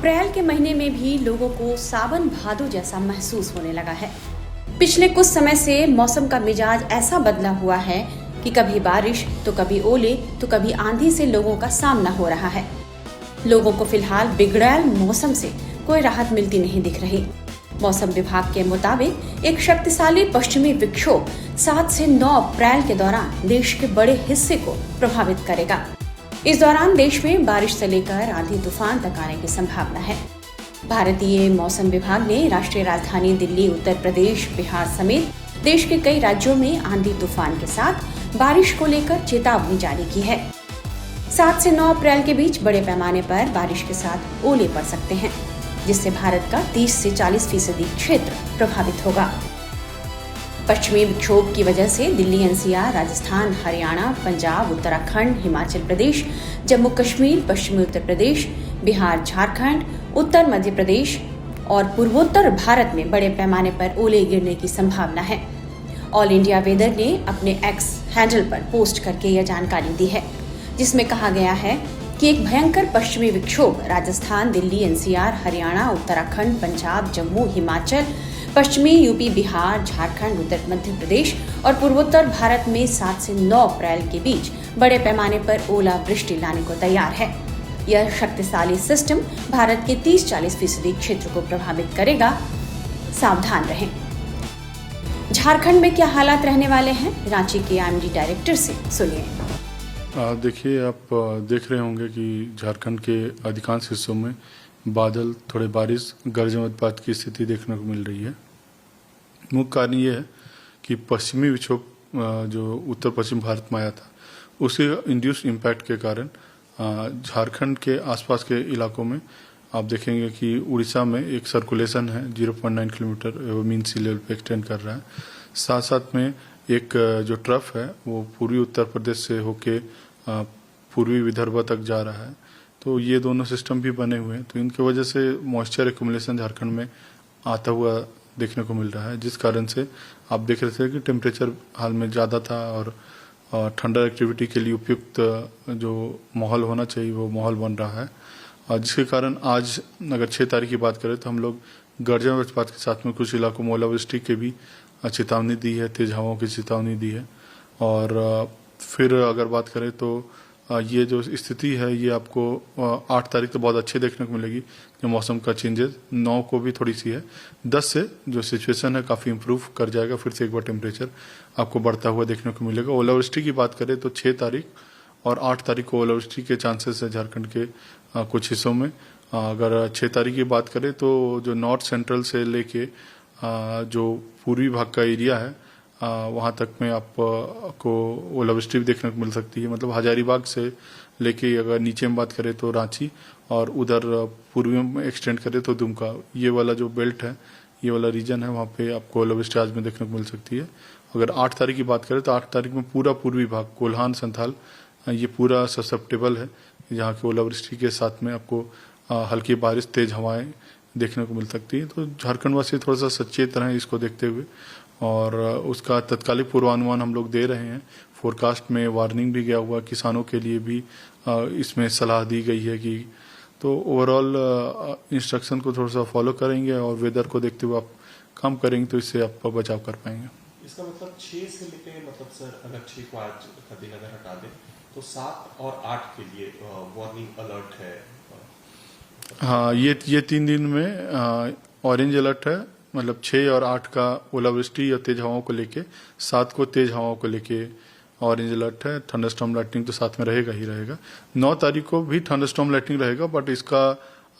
अप्रैल के महीने में भी लोगों को सावन भादो जैसा महसूस होने लगा है। पिछले कुछ समय से मौसम का मिजाज ऐसा बदला हुआ है कि कभी बारिश तो कभी ओले तो कभी आंधी से लोगों का सामना हो रहा है। लोगों को फिलहाल बिगड़ैल मौसम से कोई राहत मिलती नहीं दिख रही। मौसम विभाग के मुताबिक एक शक्तिशाली पश्चिमी विक्षोभ 7 से 9 अप्रैल के दौरान देश के बड़े हिस्से को प्रभावित करेगा। इस दौरान देश में बारिश से लेकर आंधी तूफान तक आने की संभावना है। भारतीय मौसम विभाग ने राष्ट्रीय राजधानी दिल्ली, उत्तर प्रदेश, बिहार समेत देश के कई राज्यों में आंधी तूफान के साथ बारिश को लेकर चेतावनी जारी की है। 7 से 9 अप्रैल के बीच बड़े पैमाने पर बारिश के साथ ओले पड़ सकते हैं, जिससे भारत का 30 से 40% क्षेत्र प्रभावित होगा। पश्चिमी विक्षोभ की वजह से दिल्ली, एनसीआर, राजस्थान, हरियाणा, पंजाब, उत्तराखंड, हिमाचल प्रदेश, जम्मू कश्मीर, पश्चिमी उत्तर प्रदेश, बिहार, झारखंड, उत्तर मध्य प्रदेश और पूर्वोत्तर भारत में बड़े पैमाने पर ओले गिरने की संभावना है। ऑल इंडिया वेदर ने अपने एक्स हैंडल पर पोस्ट करके यह जानकारी दी है, जिसमें कहा गया है कि एक भयंकर पश्चिमी विक्षोभ राजस्थान, दिल्ली, एनसीआर, हरियाणा, उत्तराखंड, पंजाब, जम्मू, हिमाचल, पश्चिमी यूपी, बिहार, झारखंड, उत्तर मध्य प्रदेश और पूर्वोत्तर भारत में 7 से 9 अप्रैल के बीच बड़े पैमाने पर ओलावृष्टि लाने को तैयार है। यह शक्तिशाली सिस्टम भारत के 30-40% क्षेत्र को प्रभावित करेगा। सावधान रहें। झारखंड में क्या हालात रहने वाले हैं, रांची के आईएमडी डायरेक्टर से सुनिए। देखिए, आप देख रहे होंगे कि झारखंड के अधिकांश हिस्सों में बादल, थोड़े बारिश, गरज वज्रपात की स्थिति देखने को मिल रही है। मुख्य कारण ये है कि पश्चिमी विक्षोभ जो उत्तर पश्चिम भारत में आया था, उसके इंड्यूस्ड इम्पैक्ट के कारण झारखंड के आसपास के इलाकों में आप देखेंगे कि उड़ीसा में एक सर्कुलेशन है 0.9 किलोमीटर मीन सी लेवल पे एक्सटेंड कर रहा है। साथ साथ में एक जो ट्रफ है वो पूर्वी उत्तर प्रदेश से होके पूर्वी विदर्भ तक जा रहा है। तो ये दोनों सिस्टम भी बने हुए हैं, तो इनकी वजह से मॉइस्चर एक्यूमुलेशन झारखंड में आता हुआ देखने को मिल रहा है, जिस कारण से आप देख रहे थे कि टेम्परेचर हाल में ज़्यादा था और ठंडा एक्टिविटी के लिए उपयुक्त जो माहौल होना चाहिए वो माहौल बन रहा है। और जिसके कारण आज अगर 6 तारीख की बात करें तो हम लोग गर्जन वज्रपात के साथ में कुछ इलाकों में ओलावृष्टि के भी चेतावनी दी है, तेज हवाओं की चेतावनी दी है। और फिर अगर बात करें तो ये जो स्थिति है ये आपको 8 तारीख तो बहुत अच्छे देखने को मिलेगी, जो मौसम का चेंजेस 9 को भी थोड़ी सी है। 10 से जो सिचुएशन है काफ़ी इम्प्रूव कर जाएगा, फिर से एक बार टेम्परेचर आपको बढ़ता हुआ देखने को मिलेगा। ओलावृष्टि की बात करें तो 6 तारीख और 8 तारीख को ओलावृष्टि के चांसेस है झारखंड के कुछ हिस्सों में। अगर 6 तारीख की बात करें तो जो नॉर्थ सेंट्रल से लेके जो पूर्वी भाग का एरिया है वहाँ तक में आपको ओलावृष्टि भी देखने को मिल सकती है। मतलब हजारीबाग से लेके अगर नीचे में बात करें तो रांची और उधर पूर्वी में एक्सटेंड करें तो दुमका, ये वाला जो बेल्ट है, ये वाला रीजन है, वहाँ पे आपको ओलावृष्टि आज में देखने को मिल सकती है। अगर 8 तारीख की बात करें तो 8 तारीख में पूरा पूर्वी भाग, कोल्हान, संथाल, ये पूरा ससेप्टेबल है, जहाँ की ओलावृष्टि के साथ में आपको हल्की बारिश, तेज हवाएं देखने को मिल सकती है। तो झारखंड वासी थोड़ा सा सचेत रहें इसको देखते हुए, और उसका तत्कालिक पूर्वानुमान हम लोग दे रहे हैं। फोरकास्ट में वार्निंग भी गया हुआ, किसानों के लिए भी इसमें सलाह दी गई है कि तो ओवरऑल इंस्ट्रक्शन को थोड़ा सा फॉलो करेंगे और वेदर को देखते हुए आप काम करेंगे तो इससे आप बचाव कर पाएंगे। इसका मतलब 6 से लेकर, मतलब सर अगर 6 को आज का दिन अगर हटा दें तो 7 और 8 के लिए वार्निंग अलर्ट है। हाँ, ये 3 दिन में ऑरेंज अलर्ट है, मतलब 6 और 8 का ओलावृष्टि या तेज हवाओं को लेके, 7 को तेज हवाओं को लेके ऑरेंज अलर्ट है। थंडरस्टॉर्म लाइटनिंग तो साथ में रहेगा ही रहेगा। 9 तारीख को भी थंडरस्टॉर्म लाइटनिंग रहेगा, बट इसका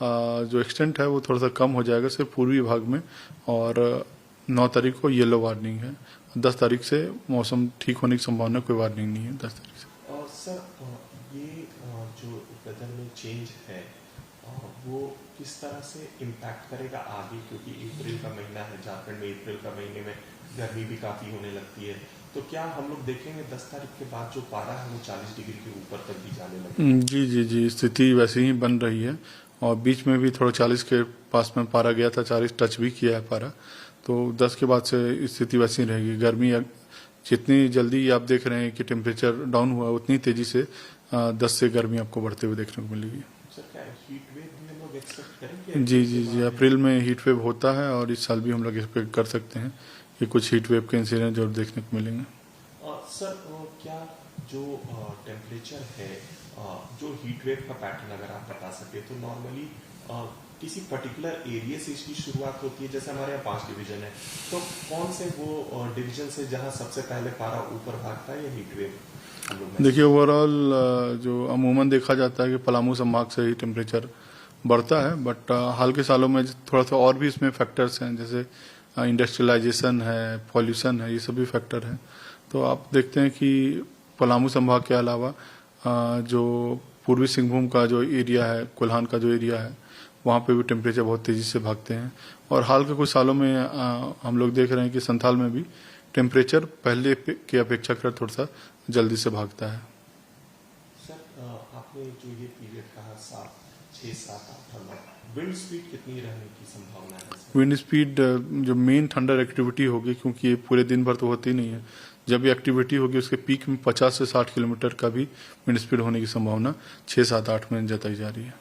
जो एक्सटेंट है वो थोड़ा सा कम हो जाएगा सिर्फ पूर्वी भाग में। और 9 तारीख को येलो वार्निंग है। 10 तारीख से मौसम ठीक होने की संभावना, कोई वार्निंग नहीं है 10 तारीख से। और सर ये जो वेदर में चेंज है वो किस तरह से इम्पैक्ट करेगा आगे, क्योंकि अप्रैल का महीना है, झारखंड में अप्रैल का महीने में गर्मी भी काफ़ी होने लगती है, तो क्या हम लोग देखेंगे 10 तारीख के बाद जो पारा है वो 40 डिग्री के ऊपर तक भी जाने लगे? जी जी जी, स्थिति वैसे ही बन रही है और बीच में भी थोड़ा 40 के पास में पारा गया था, 40 टच भी किया है पारा। तो 10 के बाद से स्थिति वैसी रहेगी। गर्मी जितनी जल्दी आप देख रहे हैं कि टेम्परेचर डाउन हुआ, उतनी तेजी से 10 से गर्मी आपको बढ़ते हुए देखने को मिलेगी। सर क्या हीट वेव भी हम लोग लोग एक्सपेक्ट करें कि जी अप्रैल में हीट वेव होता है और इस साल भी हम लोग एक्सपेक्ट कर सकते हैं कि कुछ हीट वेव के इंसिडेंट जरूर देखने को मिलेंगे। सर क्या जो टेम्परेचर है जो हीट वेव का पैटर्न अगर आप बता सके तो नॉर्मली किसी पर्टिकुलर एरिया से इसकी शुरुआत होती है, जैसे हमारे यहाँ 5 डिवीजन है, तो कौन से वो डिवीजन से जहाँ सबसे पहले पारा ऊपर भागता है या हीट वेव? देखिए ओवरऑल जो अमूमन देखा जाता है कि पलामू संभाग से ही टेम्परेचर बढ़ता है, बट हाल के सालों में थोड़ा सा और भी इसमें फैक्टर्स हैं, जैसे इंडस्ट्रियलाइजेशन है, पॉल्यूशन है, ये सभी फैक्टर हैं। तो आप देखते हैं कि पलामू संभाग के अलावा जो पूर्वी सिंहभूम का जो एरिया है, कोल्हान का जो एरिया है, वहाँ पे भी टेम्परेचर बहुत तेजी से भागते हैं। और हाल के कुछ सालों में हम लोग देख रहे हैं कि संथाल में भी टेम्परेचर पहले की अपेक्षा कर थोड़ा सा जल्दी से भागता है। सर आपने जो ये पीरियड कहा 6, 7, 8, 9, विंड स्पीड कितनी रहने की संभावना है? विंड स्पीड जो मेन थंडर एक्टिविटी होगी, क्योंकि ये पूरे दिन भर तो होती नहीं है, जब ये एक्टिविटी होगी उसके पीक में 50 से 60 किलोमीटर का भी विंड स्पीड होने की संभावना 6, 7, 8 में जताई जा रही है।